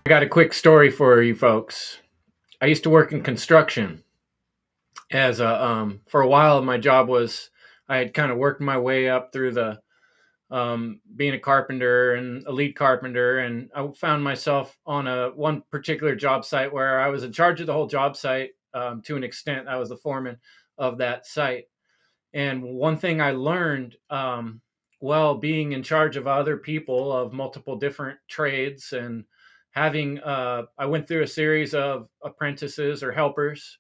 I got a quick story for you folks. I used to work in construction as a for a while. My job was I had kind of worked my way up through the being a carpenter and a lead carpenter, and I found myself on a one particular job site where I was in charge of the whole job site. To an extent, I was the foreman of that site. And one thing I learned, well, being in charge of other people of multiple different trades and having, I went through a series of apprentices or helpers,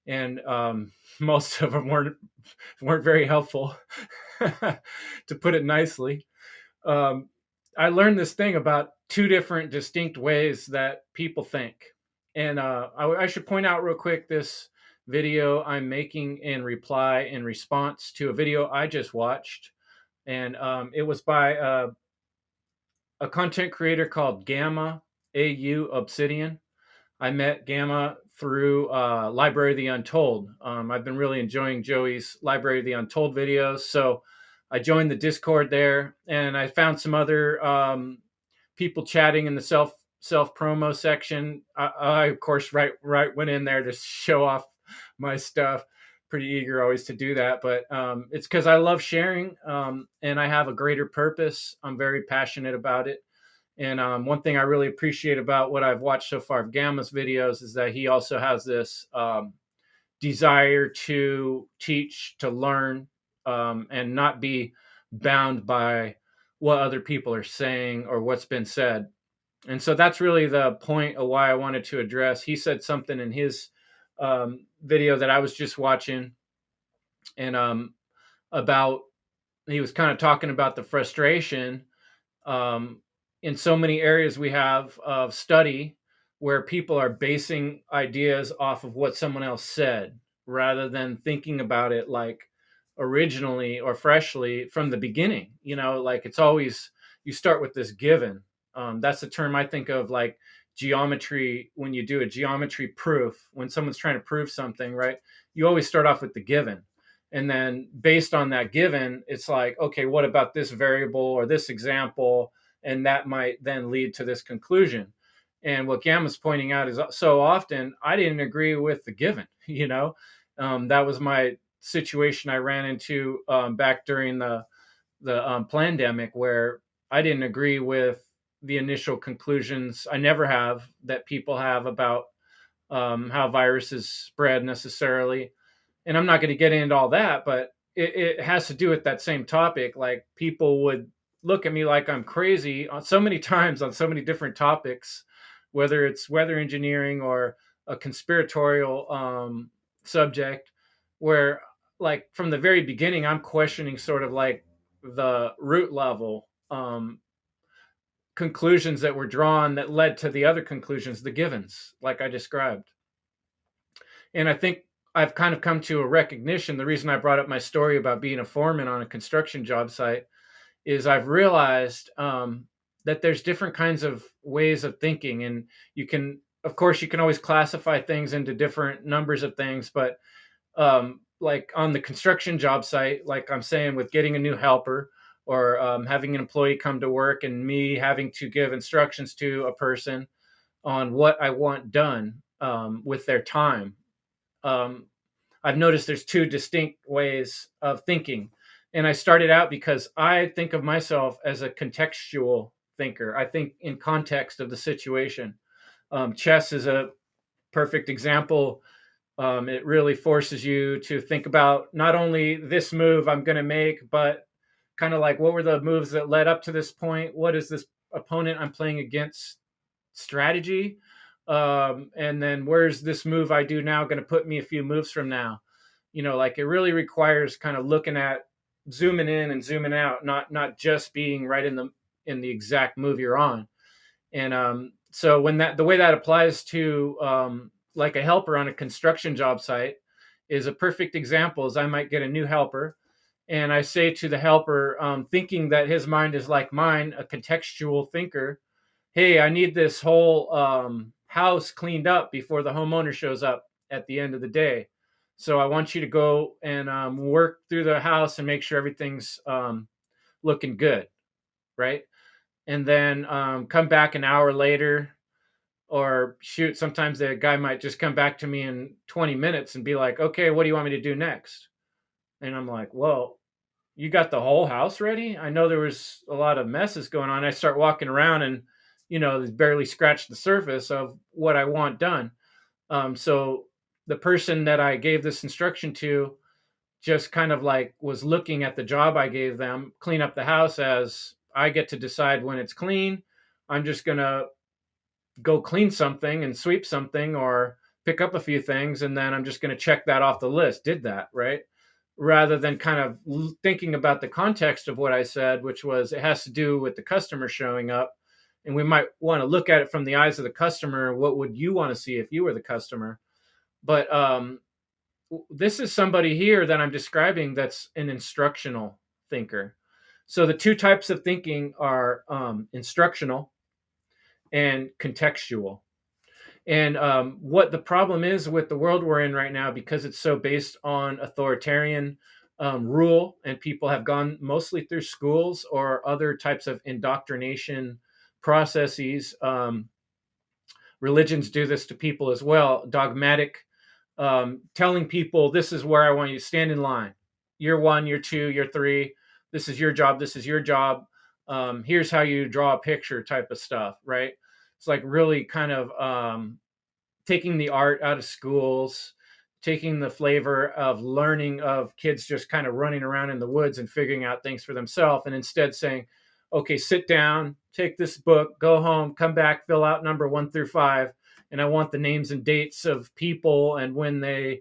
and most of them weren't very helpful, to put it nicely. Um, I learned this thing about two different distinct ways that people think. And I should point out real quick this video I'm making in response to a video I just watched. And it was by a content creator called Gamma AU Obsidian. I met Gamma through Library of the Untold. I've been really enjoying Joey's Library of the Untold videos. So I joined the Discord there, and I found some other people chatting in the self promo section. I of course right went in there to show off my stuff. Pretty eager always to do that, but it's because I love sharing, and I have a greater purpose. I'm very passionate about it. And one thing I really appreciate about what I've watched so far of Gamma's videos is that he also has this desire to teach, to learn, and not be bound by what other people are saying or what's been said. And so that's really the point of why I wanted to address. He said something in his video that I was just watching, and about he was kind of talking about the frustration um, in so many areas we have of study where people are basing ideas off of what someone else said rather than thinking about it like originally or freshly from the beginning. Like it's always you start with this given. That's the term I think of, like geometry. When you do a geometry proof, when someone's trying to prove something, right, you always start off with the given, and then based on that given, it's like, okay, what about this variable or this example? And that might then lead to this conclusion. And what Gamma's pointing out is so often I didn't agree with the given. That was my situation I ran into back during the pandemic, where I didn't agree with the initial conclusions. I never have, that people have about how viruses spread necessarily. And I'm not going to get into all that, but it has to do with that same topic. Like people would look at me like I'm crazy on so many times on so many different topics, whether it's weather engineering or a conspiratorial subject, where like from the very beginning, I'm questioning sort of like the root level conclusions that were drawn that led to the other conclusions, the givens, like I described. And I think I've kind of come to a recognition. The reason I brought up my story about being a foreman on a construction job site is I've realized that there's different kinds of ways of thinking. And you can, of course, you can always classify things into different numbers of things. But like on the construction job site, like I'm saying, with getting a new helper or having an employee come to work and me having to give instructions to a person on what I want done with their time. um, I've noticed there's two distinct ways of thinking. And I started out because I think of myself as a contextual thinker. I think in context of the situation. Chess is a perfect example. It really forces you to think about not only this move I'm going to make, but kind of like what were the moves that led up to this point? What is this opponent I'm playing against strategy? And then where's this move I do now going to put me a few moves from now? Like it really requires kind of looking at zooming in and zooming out, not just being right in the exact move you're on. And so when the way that applies to like a helper on a construction job site is a perfect example. Is I might get a new helper, and I say to the helper, thinking that his mind is like mine, a contextual thinker, hey, I need this whole house cleaned up before the homeowner shows up at the end of the day. So I want you to go and work through the house and make sure everything's looking good, right? And then come back an hour later Or shoot, sometimes the guy might just come back to me in 20 minutes and be like, okay, what do you want me to do next? And I'm like, well, you got the whole house ready? I know there was a lot of messes going on. I start walking around and, barely scratched the surface of what I want done. So the person that I gave this instruction to just kind of like was looking at the job I gave them, clean up the house, as I get to decide when it's clean. I'm just going to go clean something and sweep something or pick up a few things, and then I'm just going to check that off the list. Did that, right? Rather than kind of thinking about the context of what I said, which was it has to do with the customer showing up. And we might want to look at it from the eyes of the customer. What would you want to see if you were the customer? But this is somebody here that I'm describing that's an instructional thinker. So the two types of thinking are instructional and contextual. And what the problem is with the world we're in right now, because it's so based on authoritarian rule, and people have gone mostly through schools or other types of indoctrination processes. Religions do this to people as well. Dogmatic, telling people, this is where I want you to stand in line. Year one, year two, year three. This is your job. This is your job. Here's how you draw a picture, type of stuff, right? It's like really kind of taking the art out of schools, taking the flavor of learning of kids just kind of running around in the woods and figuring out things for themselves, and instead saying, okay, sit down, take this book, go home, come back, fill out number 1 through 5, and I want the names and dates of people and when they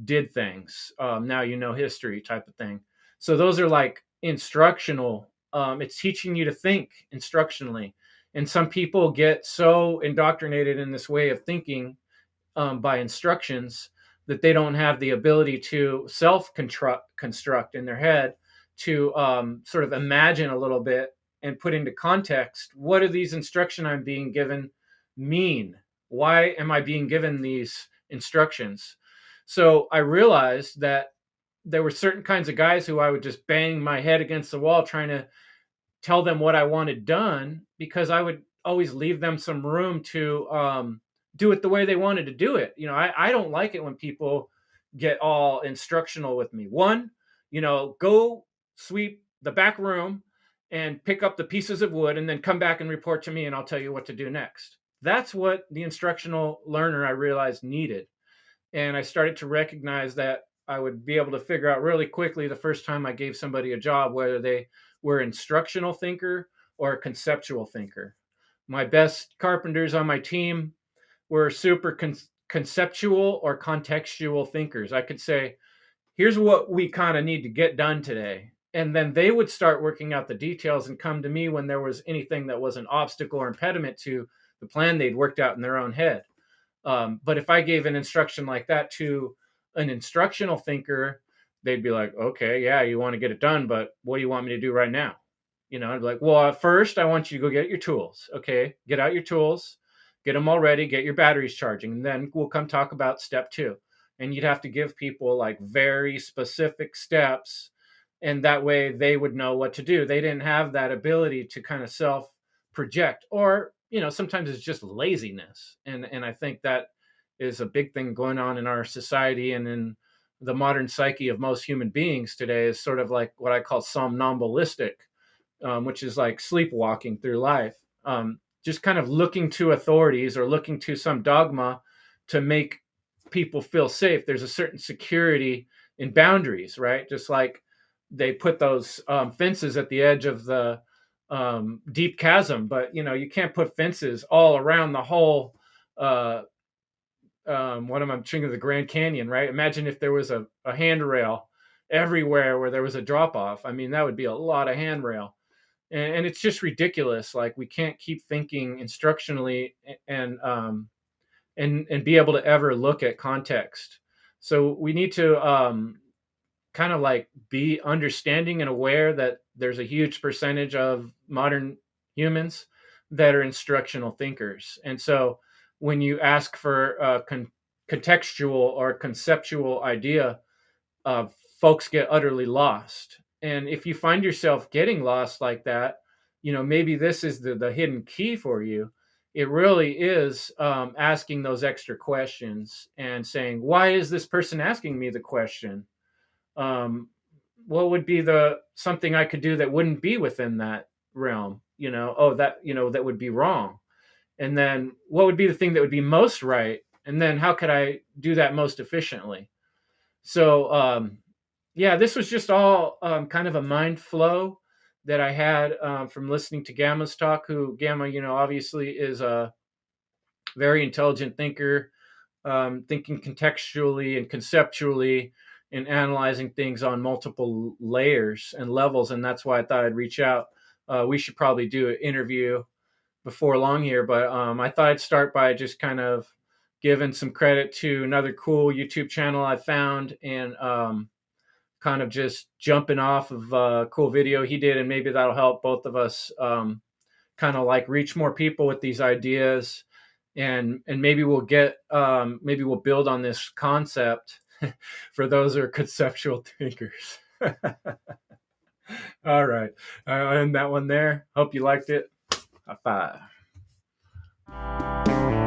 did things. Now you know history, type of thing. So those are like instructional. It's teaching you to think instructionally. And some people get so indoctrinated in this way of thinking by instructions that they don't have the ability to self construct in their head, to sort of imagine a little bit and put into context, what do these instruction I'm being given mean? Why am I being given these instructions? So I realized that there were certain kinds of guys who I would just bang my head against the wall trying to tell them what I wanted done, because I would always leave them some room to do it the way they wanted to do it. I don't like it when people get all instructional with me. One, go sweep the back room and pick up the pieces of wood and then come back and report to me and I'll tell you what to do next. That's what the instructional learner, I realized, needed. And I started to recognize that I would be able to figure out really quickly the first time I gave somebody a job whether they were instructional thinker or a conceptual thinker. My best carpenters on my team were super conceptual or contextual thinkers. I could say, here's what we kind of need to get done today. And then they would start working out the details and come to me when there was anything that was an obstacle or impediment to the plan they'd worked out in their own head. But if I gave an instruction like that to an instructional thinker, they'd be like, okay, yeah, you want to get it done, but what do you want me to do right now? I'd be like, well, first I want you to go get your tools. Okay, get out your tools, get them all ready, get your batteries charging, and then we'll come talk about step 2. And you'd have to give people like very specific steps, and that way they would know what to do. They didn't have that ability to kind of self project, or sometimes it's just laziness. And I think that is a big thing going on in our society and in the modern psyche of most human beings today, is sort of like what I call somnambulistic, which is like sleepwalking through life, just kind of looking to authorities or looking to some dogma to make people feel safe. There's a certain security in boundaries, right? Just like they put those fences at the edge of the deep chasm, but you can't put fences all around the whole what am I thinking of, the Grand Canyon, right? Imagine if there was a handrail everywhere where there was a drop off. I mean, that would be a lot of handrail. And it's just ridiculous. Like, we can't keep thinking instructionally and be able to ever look at context. So we need to kind of like be understanding and aware that there's a huge percentage of modern humans that are instructional thinkers. And so when you ask for a contextual or conceptual idea, folks get utterly lost. And if you find yourself getting lost like that, maybe this is the hidden key for you, it really is asking those extra questions and saying, why is this person asking me the question? um, what would be the something I could do that wouldn't be within that realm? Oh, that that would be wrong. And then what would be the thing that would be most right? And then how could I do that most efficiently? So yeah, this was just all kind of a mind flow that I had from listening to Gamma's talk. Who Gamma, obviously is a very intelligent thinker, thinking contextually and conceptually and analyzing things on multiple layers and levels. And that's why I thought I'd reach out. We should probably do an interview before long here, but I thought I'd start by just kind of giving some credit to another cool YouTube channel I found, and kind of just jumping off of a cool video he did, and maybe that'll help both of us kind of like reach more people with these ideas, and maybe we'll get maybe we'll build on this concept for those who are conceptual thinkers. All right, I'll end that one there. Hope you liked it. High five.